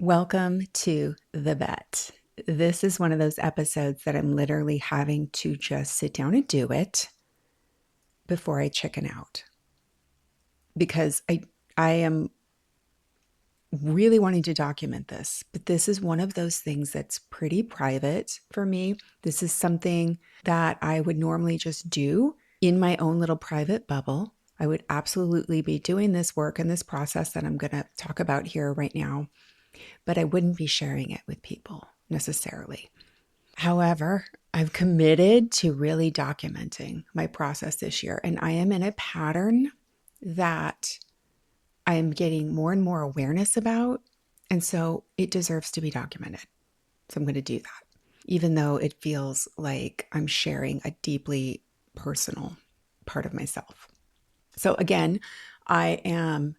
Welcome to The Vet. This is one of those episodes that I'm literally having to just sit down and do it before I chicken out. Because I am really wanting to document this, but this is one of those things that's pretty private for me. This is something that I would normally just do in my own little private bubble. I would absolutely be doing this work and this process that I'm going to talk about here right now, but I wouldn't be sharing it with people necessarily. However, I've committed to really documenting my process this year, and I am in a pattern that I am getting more and more awareness about, and so it deserves to be documented. So I'm going to do that, even though it feels like I'm sharing a deeply personal part of myself. So again, I am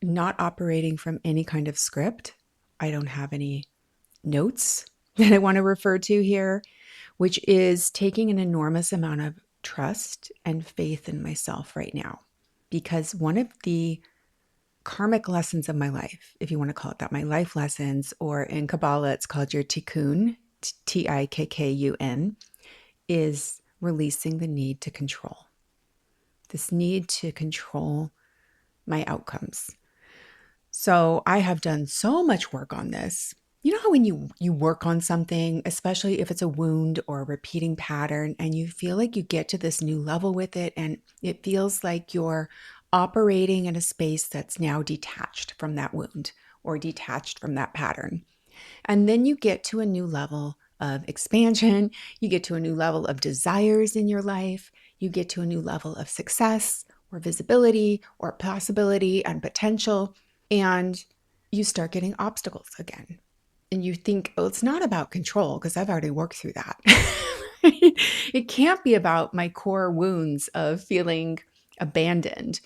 not operating from any kind of script. I don't have any notes that I want to refer to here, which is taking an enormous amount of trust and faith in myself right now. Because one of the karmic lessons of my life, if you want to call it that, my life lessons, or in Kabbalah, it's called your tikkun, Tikkun, is releasing the need to control. This need to control my outcomes. So I have done so much work on this. You know how when you work on something, especially if it's a wound or a repeating pattern, and you feel like you get to this new level with it, and it feels like you're operating in a space that's now detached from that wound or detached from that pattern. And then you get to a new level of expansion, you get to a new level of desires in your life, you get to a new level of success or visibility or possibility and potential, and you start getting obstacles again. And you think, oh, it's not about control because I've already worked through that. It can't be about my core wounds of feeling abandoned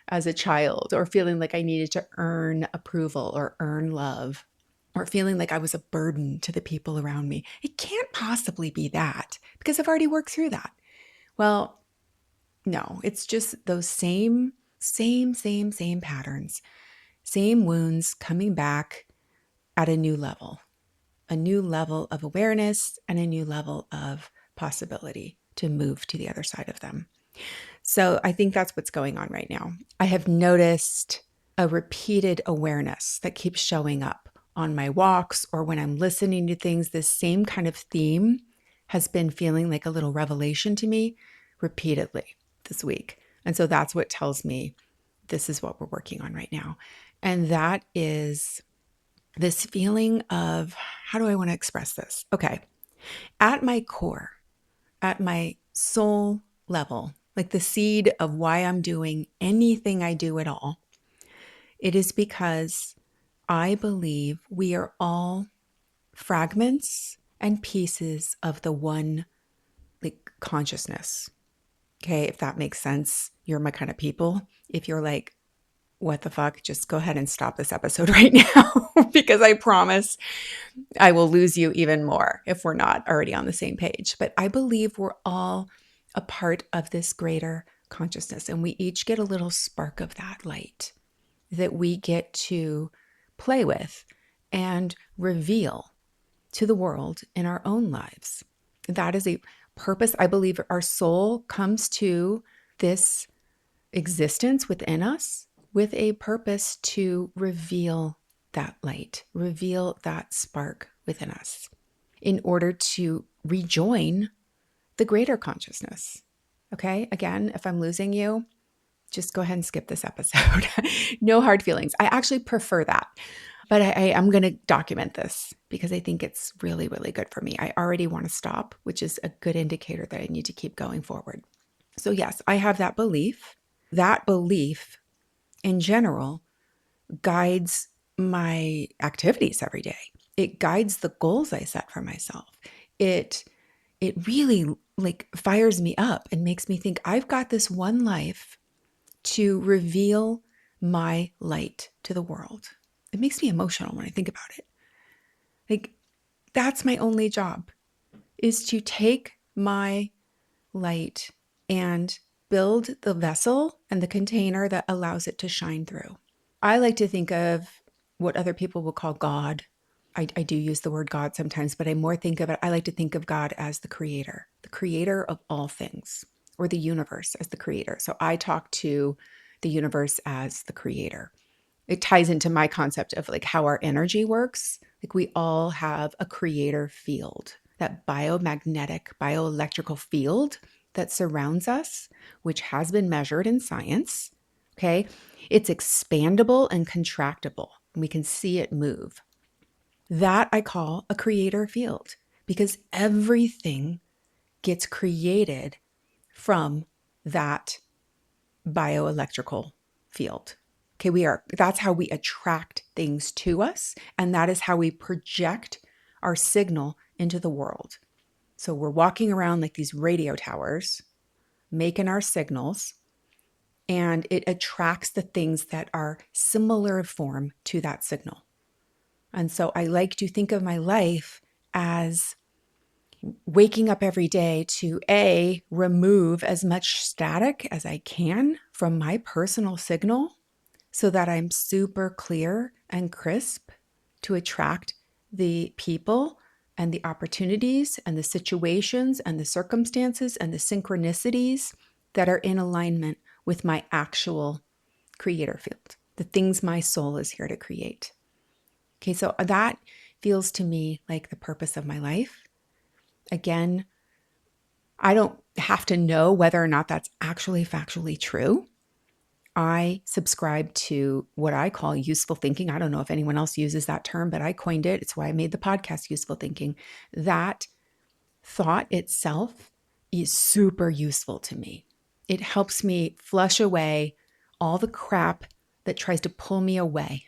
as a child, or feeling like I needed to earn approval or earn love, or feeling like I was a burden to the people around me. It can't possibly be that because I've already worked through that. Well, no, it's just those same patterns, same wounds coming back at a new level of awareness and a new level of possibility to move to the other side of them. So I think that's what's going on right now. I have noticed a repeated awareness that keeps showing up on my walks or when I'm listening to things. This same kind of theme has been feeling like a little revelation to me repeatedly this week. And so that's what tells me this is what we're working on right now. And that is this feeling of, how do I want to express this? Okay. At my core, at my soul level, like the seed of why I'm doing anything I do at all, it is because I believe we are all fragments and pieces of the one, like, consciousness. Okay, if that makes sense, you're my kind of people. If you're like, what the fuck, just go ahead and stop this episode right now because I promise I will lose you even more if we're not already on the same page. But I believe we're all a part of this greater consciousness, and we each get a little spark of that light that we get to play with and reveal to the world in our own lives. That is a purpose. I believe our soul comes to this existence within us with a purpose to reveal that light, reveal that spark within us in order to rejoin the greater consciousness. Okay, again, if I'm losing you, just go ahead and skip this episode. No hard feelings. I actually prefer that. But I'm going to document this because I think it's really, really good for me. I already want to stop, which is a good indicator that I need to keep going forward. So yes, I have that belief. That belief in general guides my activities every day. It guides the goals I set for myself. It really like fires me up and makes me think I've got this one life to reveal my light to the world. It makes me emotional when I think about it. Like, that's my only job, is to take my light and build the vessel and the container that allows it to shine through. I like to think of what other people will call God I do use the word God sometimes, but I like to think of God as the creator of all things, or the universe as the creator. So I talk to the universe as the creator. It ties into my concept of like how our energy works. Like we all have a creator field, that biomagnetic, bioelectrical field that surrounds us, which has been measured in science. Okay. It's expandable and contractible. We can see it move. That I call a creator field, because everything gets created from that bioelectrical field. Okay, that's how we attract things to us, and that is how we project our signal into the world. So we're walking around like these radio towers, making our signals, and it attracts the things that are similar form to that signal. And so I like to think of my life as waking up every day to remove as much static as I can from my personal signal so that I'm super clear and crisp to attract the people and the opportunities and the situations and the circumstances and the synchronicities that are in alignment with my actual creator field, the things my soul is here to create. Okay, so that feels to me like the purpose of my life. Again, I don't have to know whether or not that's actually factually true. I subscribe to what I call useful thinking. I don't know if anyone else uses that term, but I coined it. It's why I made the podcast Useful Thinking. That thought itself is super useful to me. It helps me flush away all the crap that tries to pull me away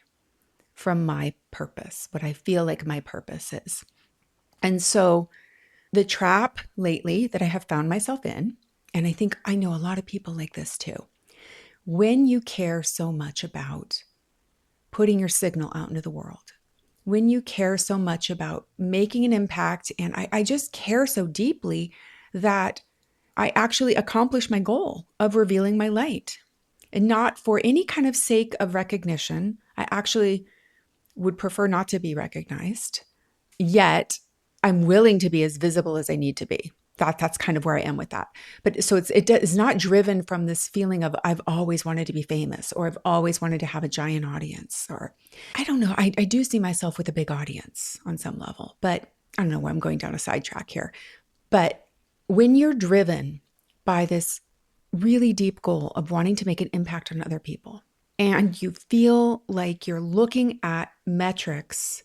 from my purpose, what I feel like my purpose is. And so the trap lately that I have found myself in, and I think I know a lot of people like this too, when you care so much about putting your signal out into the world, when you care so much about making an impact, and I just care so deeply that I actually accomplish my goal of revealing my light, and not for any kind of sake of recognition. I actually would prefer not to be recognized, yet I'm willing to be as visible as I need to be. That's kind of where I am with that. But so it is not driven from this feeling of I've always wanted to be famous, or I've always wanted to have a giant audience, or I don't know. I do see myself with a big audience on some level, but I don't know why I'm going down a sidetrack here. But when you're driven by this really deep goal of wanting to make an impact on other people, and you feel like you're looking at metrics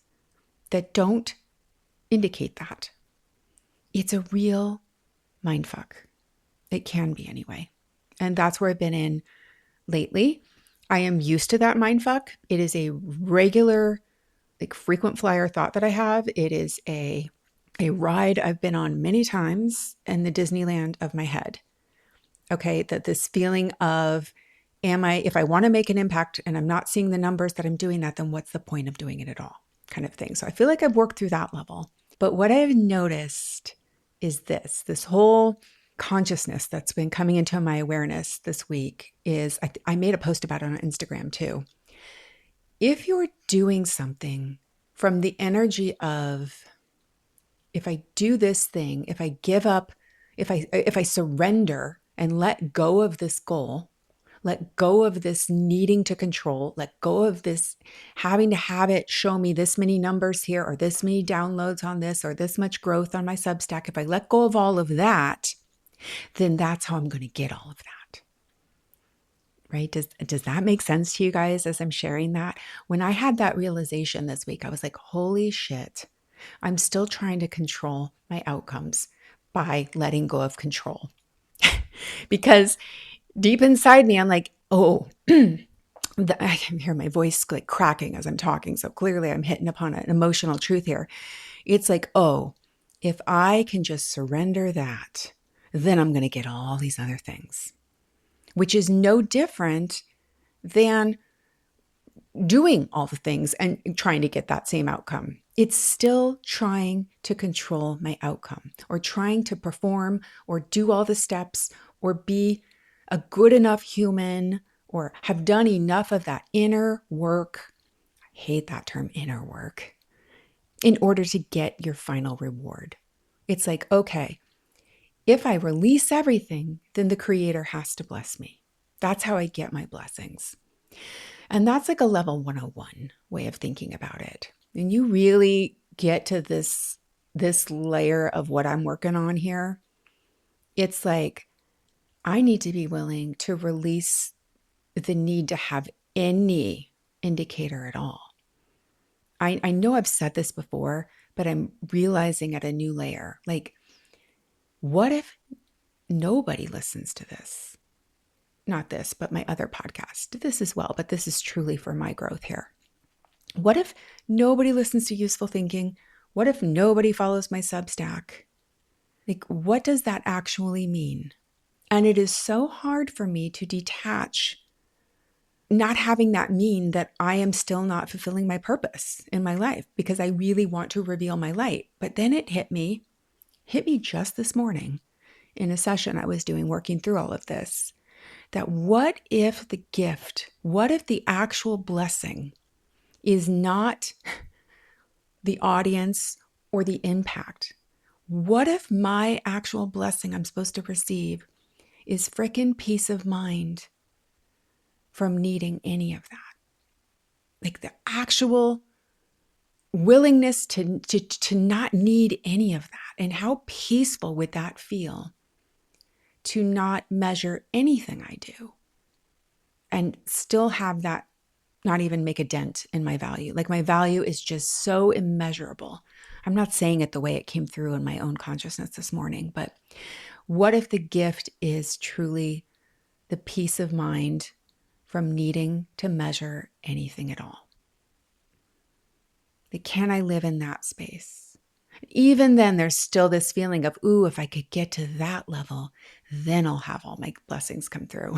that don't indicate that, it's a real mindfuck. It can be anyway. And that's where I've been in lately. I am used to that mindfuck. It is a regular, like frequent flyer thought that I have. It is a ride I've been on many times in the Disneyland of my head. Okay, that this feeling of, if I want to make an impact and I'm not seeing the numbers that I'm doing that, then what's the point of doing it at all? Kind of thing. So I feel like I've worked through that level. But what I've noticed is this whole consciousness that's been coming into my awareness this week is, I made a post about it on Instagram too. If you're doing something from the energy of, if I do this thing, if I give up, if I surrender and let go of this goal, let go of this needing to control, let go of this having to have it show me this many numbers here, or this many downloads on this, or this much growth on my Substack. If I let go of all of that, then that's how I'm going to get all of that. Right? Does that make sense to you guys as I'm sharing that? When I had that realization this week, I was like, holy shit, I'm still trying to control my outcomes by letting go of control. Because deep inside me, I'm like, oh, I can hear my voice like cracking as I'm talking. So clearly I'm hitting upon an emotional truth here. It's like, oh, if I can just surrender that, then I'm going to get all these other things, which is no different than doing all the things and trying to get that same outcome. It's still trying to control my outcome, or trying to perform or do all the steps or be a good enough human or have done enough of that inner work. I hate that term, inner work. in order to get your final reward. It's like, okay, if I release everything, then the Creator has to bless me. That's how I get my blessings. And that's like a level 101 way of thinking about it. And you really get to this layer of what I'm working on here. It's like, I need to be willing to release the need to have any indicator at all. I know I've said this before, but I'm realizing at a new layer. Like, what if nobody listens to this? Not this, but my other podcast. This as well, but this is truly for my growth here. What if nobody listens to useful thinking? What if nobody follows my Substack? Like, what does that actually mean? And it is so hard for me to detach, not having that mean that I am still not fulfilling my purpose in my life because I really want to reveal my light. But then it hit me just this morning in a session I was doing, working through all of this, that what if the gift, what if the actual blessing is not the audience or the impact? What if my actual blessing I'm supposed to receive is frickin' peace of mind from needing any of that? Like the actual willingness to not need any of that. And how peaceful would that feel to not measure anything I do and still have that not even make a dent in my value? Like my value is just so immeasurable. I'm not saying it the way it came through in my own consciousness this morning, but what if the gift is truly the peace of mind from needing to measure anything at all? Like, can I live in that space? Even then, there's still this feeling of, ooh, if I could get to that level, then I'll have all my blessings come through.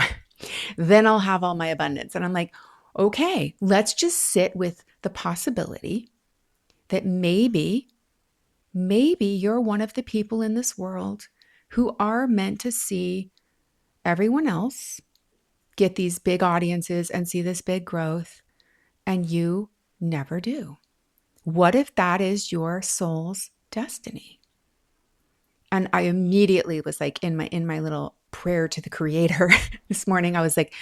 Then I'll have all my abundance. And I'm like, okay, let's just sit with the possibility that maybe you're one of the people in this world who are meant to see everyone else get these big audiences and see this big growth, and you never do. What if that is your soul's destiny? And I immediately was like, in my little prayer to the Creator this morning, I was like,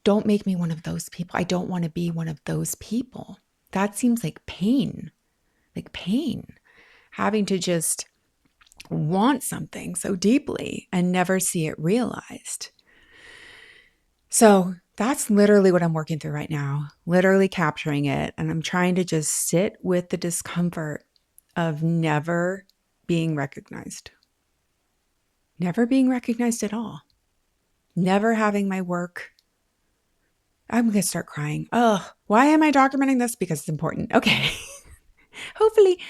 don't make me one of those people. I don't want to be one of those people. That seems like pain, having to just want something so deeply and never see it realized. So that's literally what I'm working through right now, literally capturing it. And I'm trying to just sit with the discomfort of never being recognized at all, never having my work. I'm going to start crying. Oh, why am I documenting this? Because it's important. Okay. Hopefully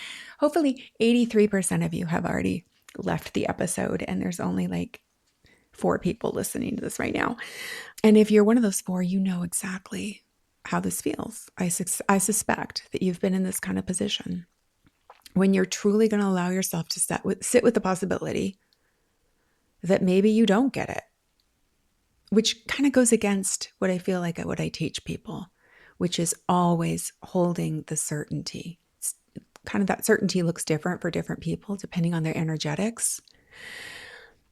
83% of you have already left the episode, and there's only like 4 people listening to this right now. And if you're one of those 4, you know exactly how this feels. I suspect that you've been in this kind of position when you're truly going to allow yourself to sit with the possibility that maybe you don't get it, which kind of goes against what I feel like what I teach people, which is always holding the certainty. It's kind of that certainty looks different for different people depending on their energetics.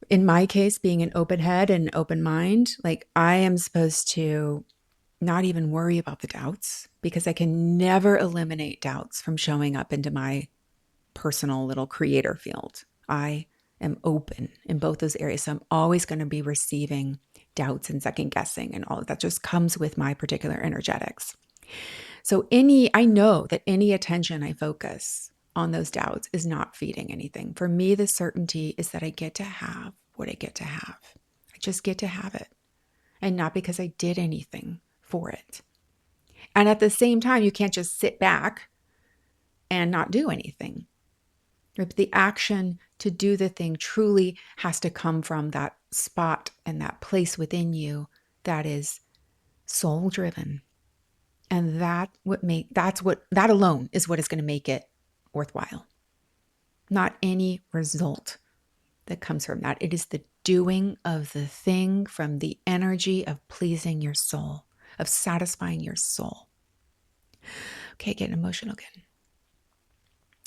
In my case, being an open head and open mind, like I am supposed to not even worry about the doubts because I can never eliminate doubts from showing up into my personal little creator field. I am open in both those areas. So I'm always going to be receiving doubts and second guessing and all of that just comes with my particular energetics. So I know that any attention I focus on those doubts is not feeding anything. For me, the certainty is that I get to have what I get to have. I just get to have it. And not because I did anything for it. And at the same time, you can't just sit back and not do anything. But the action to do the thing truly has to come from that spot and that place within you that is soul driven. And that alone is what is going to make it worthwhile. Not any result that comes from that. It is the doing of the thing from the energy of pleasing your soul, of satisfying your soul. Okay, getting emotional again.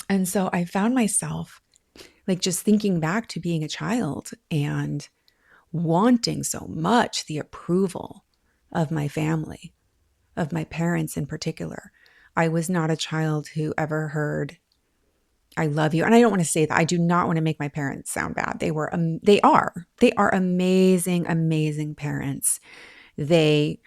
And so I found myself like just thinking back to being a child and wanting so much the approval of my family, of my parents in particular. I was not a child who ever heard, I love you. And I don't want to say that. I do not want to make my parents sound bad. They are amazing, amazing parents. They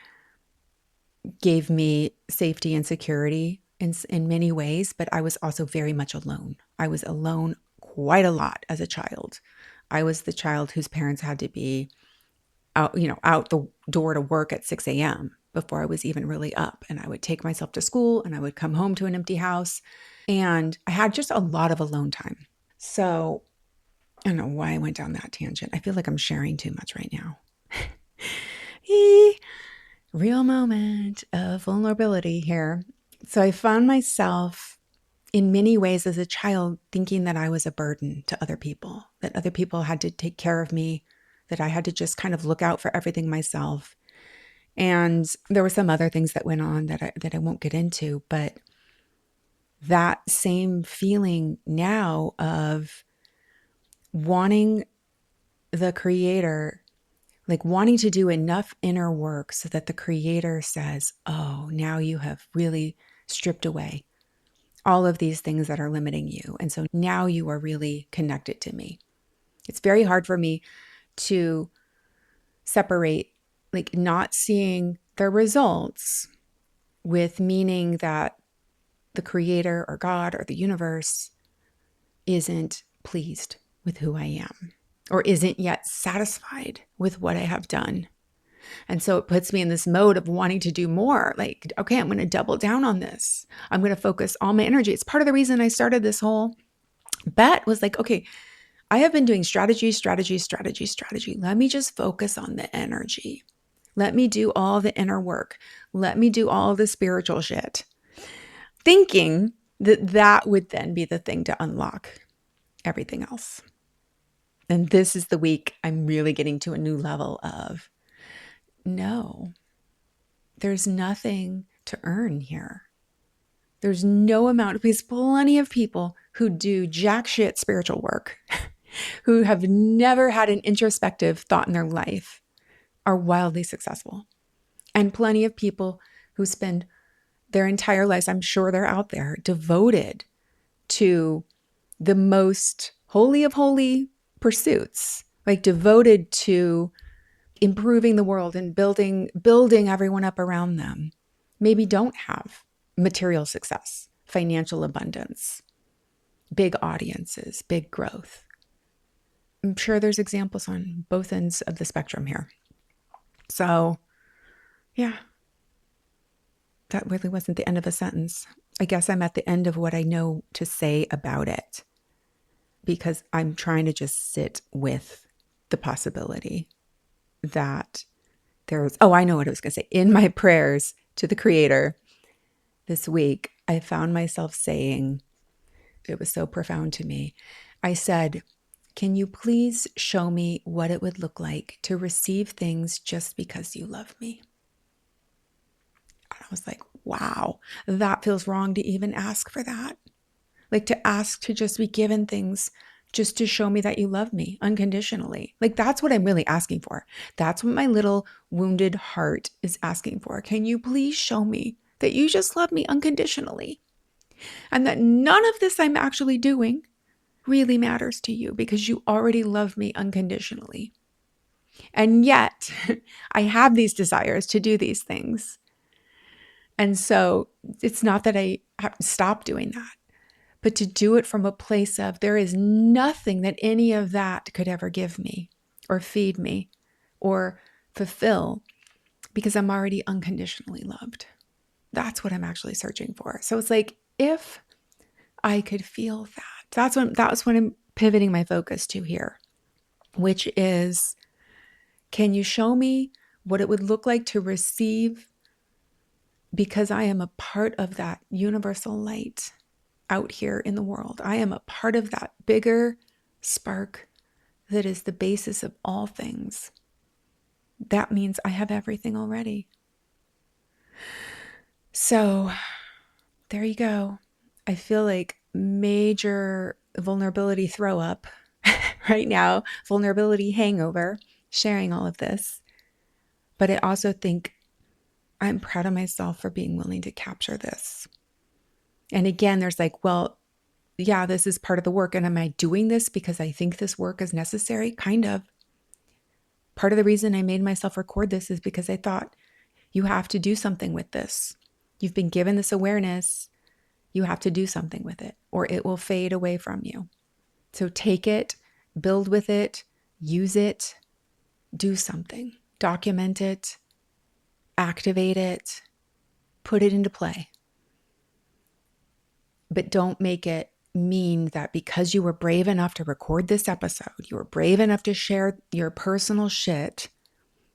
gave me safety and security in many ways, but I was also very much alone. I was alone quite a lot as a child. I was the child whose parents had to be out the door to work at 6 a.m. before I was even really up. And I would take myself to school and I would come home to an empty house. And I had just a lot of alone time. So I don't know why I went down that tangent. I feel like I'm sharing too much right now. Real moment of vulnerability here. So I found myself in many ways as a child thinking that I was a burden to other people, that other people had to take care of me, that I had to just kind of look out for everything myself. And there were some other things that went on that I won't get into, but that same feeling now of wanting the creator, like wanting to do enough inner work so that the creator says, oh, now you have really stripped away all of these things that are limiting you. And so now you are really connected to me. It's very hard for me to separate, like not seeing the results with meaning that the creator or God or the universe isn't pleased with who I am or isn't yet satisfied with what I have done. And so it puts me in this mode of wanting to do more. Like, okay, I'm going to double down on this. I'm going to focus all my energy. It's part of the reason I started this whole bet was like, okay, I have been doing strategy. Let me just focus on the energy. Let me do all the inner work. Let me do all the spiritual shit. Thinking that that would then be the thing to unlock everything else. And this is the week I'm really getting to a new level of, no, there's nothing to earn here. There's no amount, because plenty of people who do jack shit spiritual work, who have never had an introspective thought in their life, are wildly successful. And plenty of people who spend their entire lives, I'm sure they're out there, devoted to the most holy of holy pursuits, like devoted to improving the world and building everyone up around them, maybe don't have material success, financial abundance, big audiences, big growth. I'm sure there's examples on both ends of the spectrum here. So, yeah, that really wasn't the end of a sentence. I guess I'm at the end of what I know to say about it, because I'm trying to just sit with the possibility that there's, I know what I was going to say. In my prayers to the Creator this week, I found myself saying, it was so profound to me. I said, can you please show me what it would look like to receive things just because you love me? And I was like, wow, that feels wrong to even ask for that. Like to ask to just be given things just to show me that you love me unconditionally. Like that's what I'm really asking for. That's what my little wounded heart is asking for. Can you please show me that you just love me unconditionally? And that none of this I'm actually doing really matters to you because you already love me unconditionally. And yet I have these desires to do these things. And so it's not that I have to stop doing that, but to do it from a place of there is nothing that any of that could ever give me or feed me or fulfill because I'm already unconditionally loved. That's what I'm actually searching for. So it's like, if I could feel that, that's what I'm pivoting my focus to here, which is, can you show me what it would look like to receive because I am a part of that universal light out here in the world. I am a part of that bigger spark that is the basis of all things. That means I have everything already. So there you go. I feel like major vulnerability throw up right now, vulnerability hangover, sharing all of this. But I also think I'm proud of myself for being willing to capture this. And again, there's like, well, yeah, this is part of the work. And am I doing this because I think this work is necessary? Kind of. Part of the reason I made myself record this is because I thought you have to do something with this. You've been given this awareness. You have to do something with it or it will fade away from you. So take it, build with it, use it, do something, document it, activate it, put it into play. But don't make it mean that because you were brave enough to record this episode, you were brave enough to share your personal shit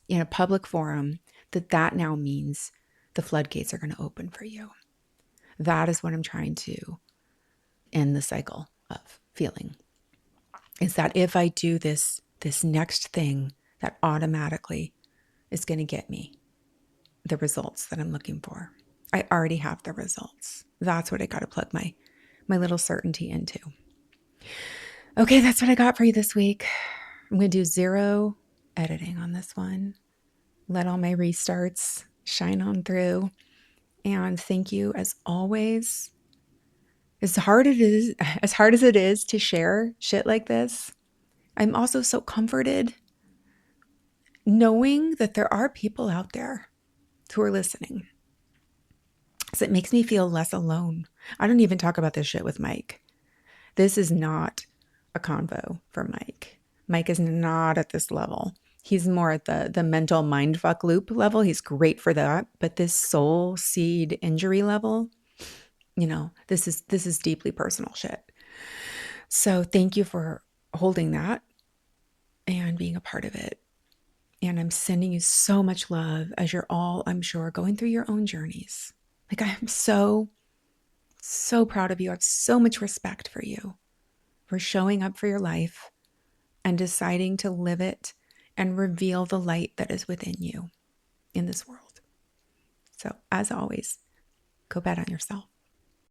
in a public forum, that now means the floodgates are going to open for you. That is what I'm trying to end the cycle of feeling. Is that if I do this next thing, that automatically is going to get me the results that I'm looking for. I already have the results. That's what I got to plug my little certainty into. Okay, that's what I got for you this week. I'm going to do 0 editing on this one. Let all my restarts shine on through. And thank you as always. As hard as it is to share shit like this, I'm also so comforted knowing that there are people out there who are listening. So it makes me feel less alone. I don't even talk about this shit with Mike. This is not a convo for Mike. Mike is not at this level. He's more at the mental mindfuck loop level. He's great for that. But this soul seed injury level, this is deeply personal shit. So thank you for holding that and being a part of it. And I'm sending you so much love as you're all, I'm sure, going through your own journeys. Like, I am so, so proud of you. I have so much respect for you, for showing up for your life and deciding to live it and reveal the light that is within you in this world. So as always, go bet on yourself.